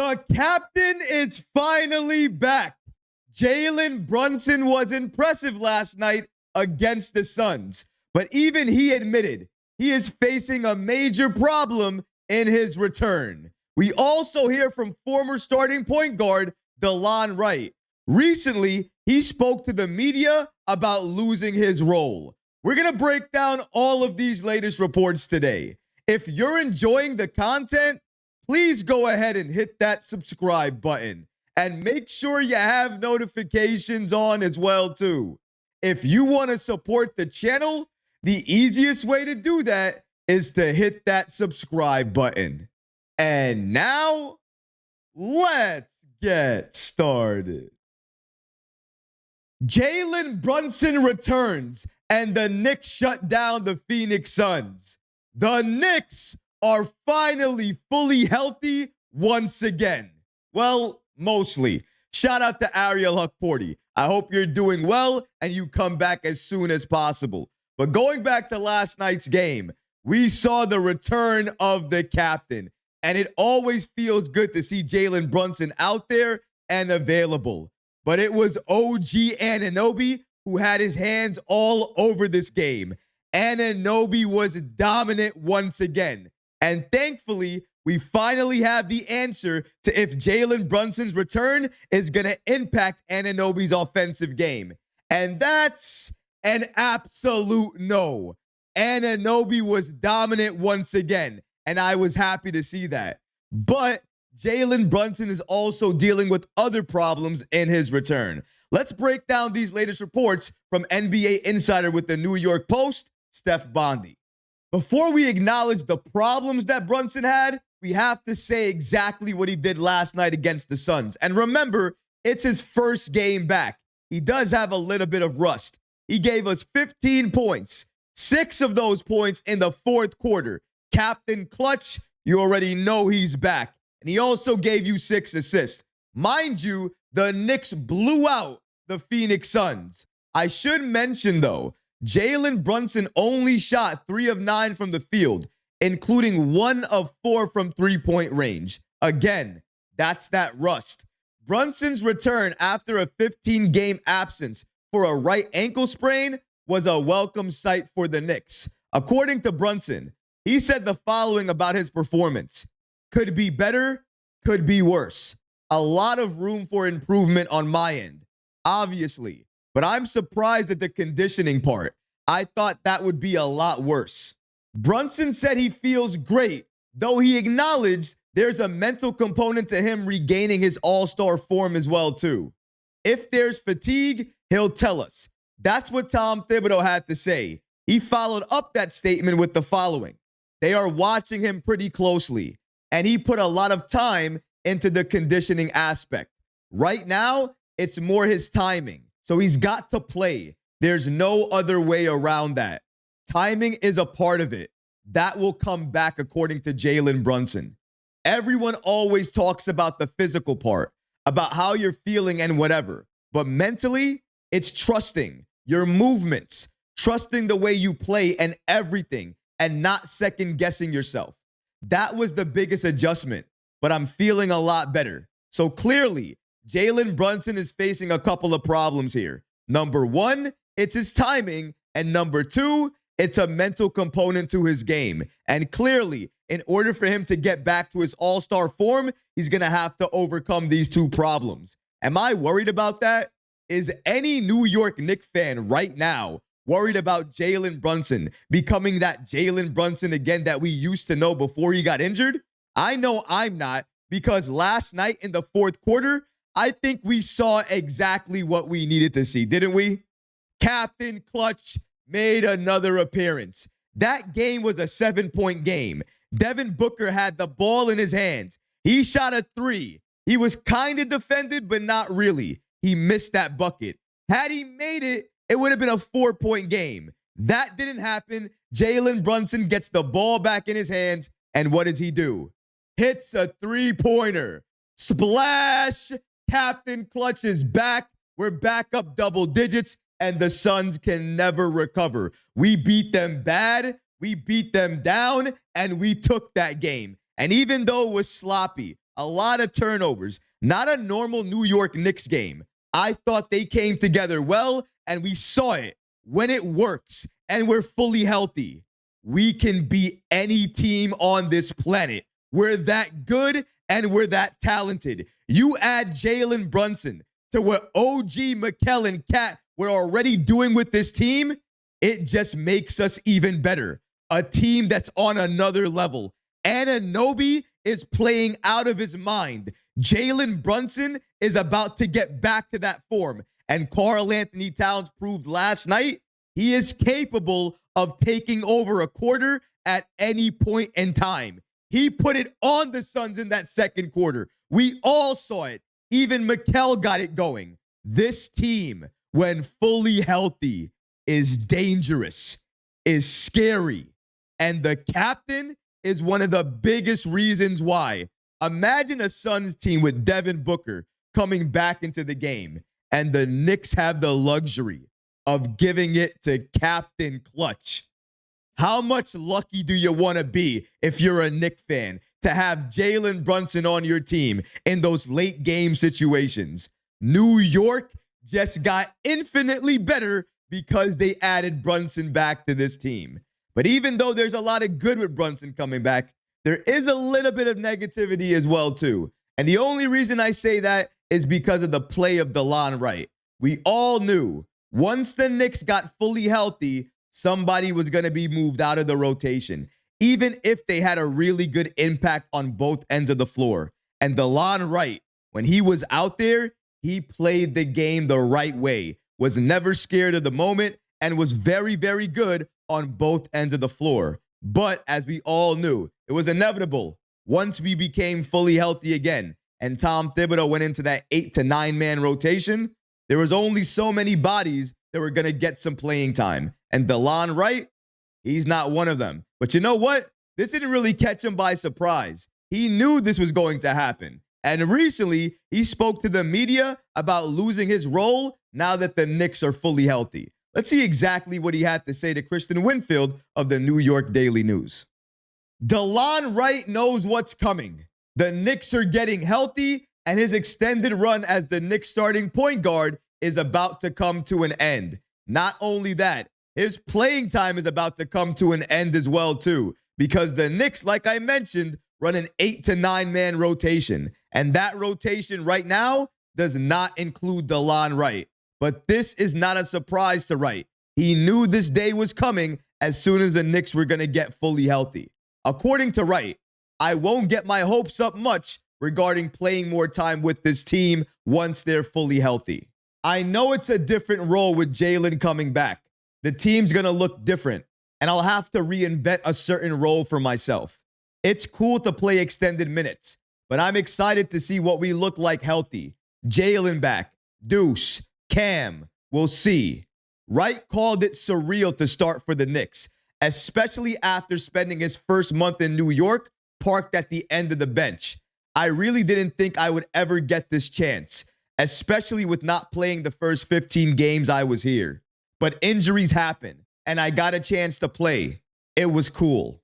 The captain is finally back. Jalen Brunson was impressive last night against the Suns, but even he admitted he is facing a major problem in his return. We also hear from former starting point guard Delon Wright. Recently, he spoke to the media about losing his role. We're going to break down all of these latest reports today. If you're enjoying the content, please go ahead and hit that subscribe button and make sure you have notifications on as well too. If you want to support the channel, the easiest way to do that is to hit that subscribe button. And now, let's get started. Jalen Brunson returns and the Knicks shut down the Phoenix Suns. The Knicks are finally fully healthy once again. Well, mostly. Shout out to Ariel Hukporti. I hope you're doing well and you come back as soon as possible. But going back to last night's game, we saw the return of the captain. And it always feels good to see Jalen Brunson out there and available. But it was OG Anunoby who had his hands all over this game. Anunoby was dominant once again. And thankfully, we finally have the answer to if Jalen Brunson's return is going to impact Anunoby's offensive game. And that's an absolute no. Anunoby was dominant once again, and I was happy to see that. But Jalen Brunson is also dealing with other problems in his return. Let's break down these latest reports from NBA Insider with the New York Post, Steph Bondy. Before we acknowledge the problems that Brunson had, we have to say exactly what he did last night against the Suns. And remember, it's his first game back. He does have a little bit of rust. He gave us 15 points, 6 of those points in the fourth quarter. Captain Clutch, you already know he's back. And he also gave you 6 assists. Mind you, the Knicks blew out the Phoenix Suns. I should mention, though, Jalen Brunson only shot 3 of 9 from the field, including 1 of 4 from three-point range. Again, that's that rust. Brunson's return after a 15-game absence for a right ankle sprain was a welcome sight for the Knicks. According to Brunson, he said the following about his performance: could be better, could be worse. A lot of room for improvement on my end, obviously. But I'm surprised at the conditioning part. I thought that would be a lot worse. Brunson said he feels great, though he acknowledged there's a mental component to him regaining his all-star form as well, too. If there's fatigue, he'll tell us. That's what Tom Thibodeau had to say. He followed up that statement with the following: they are watching him pretty closely, and he put a lot of time into the conditioning aspect. Right now, it's more his timing. So he's got to play. There's no other way around that. Timing is a part of it. That will come back, according to Jalen Brunson. Everyone always talks about the physical part, about how you're feeling and whatever. But mentally, it's trusting your movements, trusting the way you play and everything, and not second guessing yourself. That was the biggest adjustment, but I'm feeling a lot better. So clearly, Jalen Brunson is facing a couple of problems here. Number 1, it's his timing. And number 2, it's a mental component to his game. And clearly, in order for him to get back to his all-star form, he's going to have to overcome these 2 problems. Am I worried about that? Is any New York Knicks fan right now worried about Jalen Brunson becoming that Jalen Brunson again that we used to know before he got injured? I know I'm not, because last night in the fourth quarter, I think we saw exactly what we needed to see, didn't we? Captain Clutch made another appearance. That game was a 7-point game. Devin Booker had the ball in his hands. He shot a 3. He was kind of defended, but not really. He missed that bucket. Had he made it, it would have been a 4-point game. That didn't happen. Jalen Brunson gets the ball back in his hands, and what does he do? Hits a 3-pointer. Splash! Captain Clutch is back. We're back up double digits, and the Suns can never recover. We beat them bad, we beat them down, and we took that game. And even though it was sloppy, A lot of turnovers. Not a normal New York Knicks game. I thought they came together well, and we saw it. When it works and we're fully healthy, we can beat any team on this planet. We're that good and we're that talented. You add Jalen Brunson to what OG, Mikal, and Cat were already doing with this team, it just makes us even better. A team that's on another level. Anunoby is playing out of his mind. Jalen Brunson is about to get back to that form. And Karl Anthony Towns proved last night he is capable of taking over a quarter at any point in time. He put it on the Suns in that second quarter. We all saw it. Even Mikal got it going. This team, when fully healthy, is dangerous, is scary. And the captain is one of the biggest reasons why. Imagine a Suns team with Devin Booker coming back into the game, and the Knicks have the luxury of giving it to Captain Clutch. How much lucky do you want to be if you're a Knicks fan to have Jalen Brunson on your team in those late game situations? New York just got infinitely better because they added Brunson back to this team. But even though there's a lot of good with Brunson coming back, there is a little bit of negativity as well, too. And the only reason I say that is because of the play of Delon Wright. We all knew once the Knicks got fully healthy, somebody was going to be moved out of the rotation, even if they had a really good impact on both ends of the floor. And Delon Wright, when he was out there, he played the game the right way, was never scared of the moment, and was very, very good on both ends of the floor. But as we all knew, it was inevitable once we became fully healthy again and Tom Thibodeau went into that 8 to 9 man rotation. There was only so many bodies that were going to get some playing time. And Delon Wright, he's not one of them. But you know what? This didn't really catch him by surprise. He knew this was going to happen. And recently, he spoke to the media about losing his role now that the Knicks are fully healthy. Let's see exactly what he had to say to Kristen Winfield of the New York Daily News. Delon Wright knows what's coming. The Knicks are getting healthy, and his extended run as the Knicks starting point guard is about to come to an end. Not only that, his playing time is about to come to an end as well, too, because the Knicks, like I mentioned, run an 8 to 9 man rotation. And that rotation right now does not include Delon Wright. But this is not a surprise to Wright. He knew this day was coming as soon as the Knicks were going to get fully healthy. According to Wright, I won't get my hopes up much regarding playing more time with this team once they're fully healthy. I know it's a different role with Jalen coming back. The team's going to look different, and I'll have to reinvent a certain role for myself. It's cool to play extended minutes, but I'm excited to see what we look like healthy. Jalen back, Deuce, Cam, we'll see. Wright called it surreal to start for the Knicks, especially after spending his first month in New York parked at the end of the bench. I really didn't think I would ever get this chance, especially with not playing the first 15 games I was here. But injuries happen, and I got a chance to play. It was cool.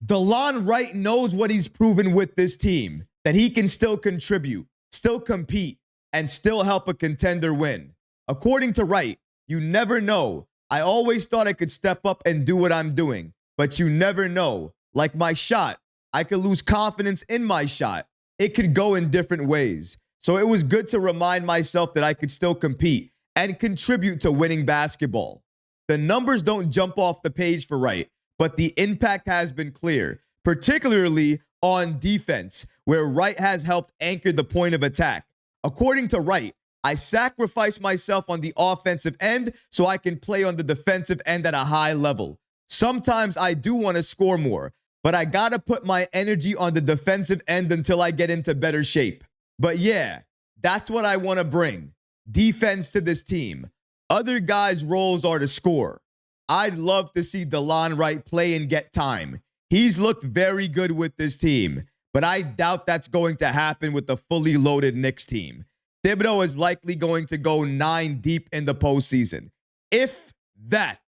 Delon Wright knows what he's proven with this team, that he can still contribute, still compete, and still help a contender win. According to Wright, you never know. I always thought I could step up and do what I'm doing, but you never know. Like my shot, I could lose confidence in my shot. It could go in different ways. So it was good to remind myself that I could still compete and contribute to winning basketball. The numbers don't jump off the page for Wright, but the impact has been clear, particularly on defense, where Wright has helped anchor the point of attack. According to Wright, I sacrifice myself on the offensive end so I can play on the defensive end at a high level. Sometimes I do want to score more, but I got to put my energy on the defensive end until I get into better shape. But yeah, that's what I want to bring. Defense to this team. Other guys' roles are to score. I'd love to see Delon Wright play and get time. He's looked very good with this team, but I doubt that's going to happen with the fully loaded Knicks team. Thibodeau is likely going to go 9 deep in the postseason. If that,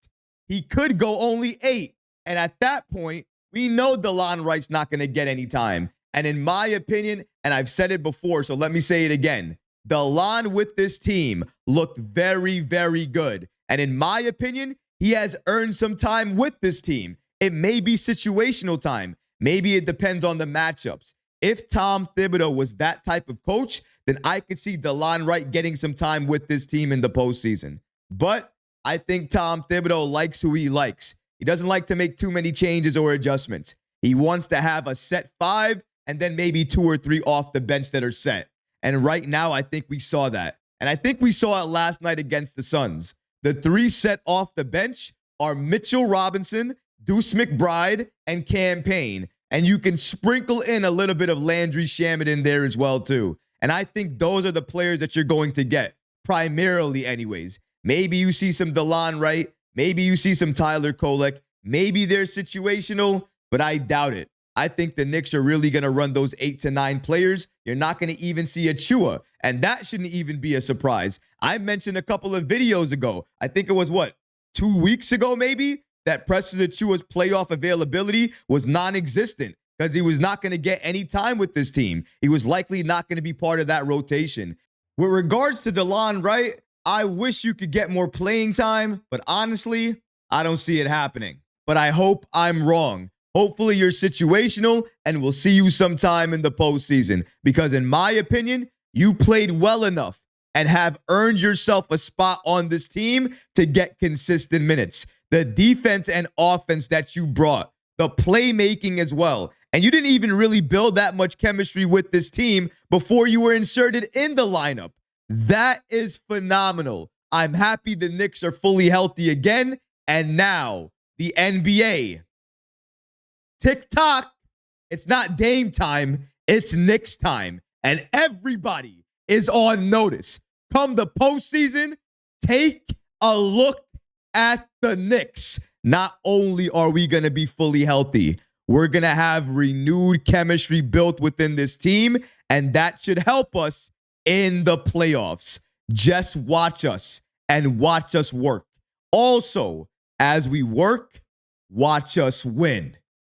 he could go only 8. And at that point, we know Delon Wright's not going to get any time. And in my opinion, and I've said it before, so let me say it again, Delon with this team looked very, very good. And in my opinion, he has earned some time with this team. It may be situational time. Maybe it depends on the matchups. If Tom Thibodeau was that type of coach, then I could see Delon Wright getting some time with this team in the postseason. But I think Tom Thibodeau likes who he likes. He doesn't like to make too many changes or adjustments. He wants to have a set 5 and then maybe 2 or 3 off the bench that are set. And right now, I think we saw that. And I think we saw it last night against the Suns. The 3 set off the bench are Mitchell Robinson, Deuce McBride, and Cam Payne. And you can sprinkle in a little bit of Landry Shamet in there as well, too. And I think those are the players that you're going to get, primarily anyways. Maybe you see some Delon Wright. Maybe you see some Tyler Kolek. Maybe they're situational, but I doubt it. I think the Knicks are really going to run those 8 to 9 players. You're not going to even see Achua, and that shouldn't even be a surprise. I mentioned a couple of videos ago, I think it was, 2 weeks ago maybe, that Precious Achua's playoff availability was non-existent because he was not going to get any time with this team. He was likely not going to be part of that rotation. With regards to Delon Wright, I wish you could get more playing time, but honestly, I don't see it happening. But I hope I'm wrong. Hopefully you're situational, and we'll see you sometime in the postseason. Because in my opinion, you played well enough and have earned yourself a spot on this team to get consistent minutes. The defense and offense that you brought, the playmaking as well. And you didn't even really build that much chemistry with this team before you were inserted in the lineup. That is phenomenal. I'm happy the Knicks are fully healthy again. And now, the NBA. TikTok, it's not Dame time, it's Knicks time. And everybody is on notice. Come the postseason, take a look at the Knicks. Not only are we going to be fully healthy, we're going to have renewed chemistry built within this team, and that should help us in the playoffs. Just watch us and watch us work. Also, as we work, watch us win.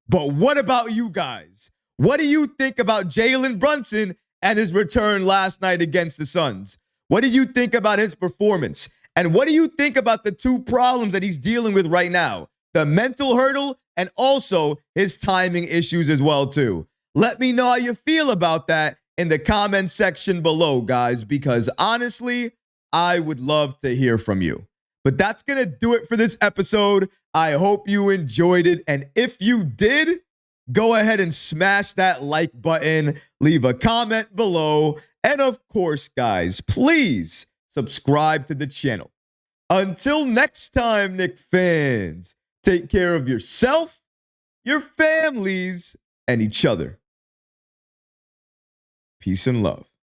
But what about you guys? What do you think about Jalen Brunson and his return last night against the Suns? What do you think about his performance? And what do you think about the 2 problems that he's dealing with right now? The mental hurdle and also his timing issues as well, too. Let me know how you feel about that in the comment section below, guys, because honestly, I would love to hear from you. But that's going to do it for this episode. I hope you enjoyed it. And if you did, go ahead and smash that like button, leave a comment below. And of course, guys, please subscribe to the channel. Until next time, Knicks fans, take care of yourself, your families, and each other. Peace and love.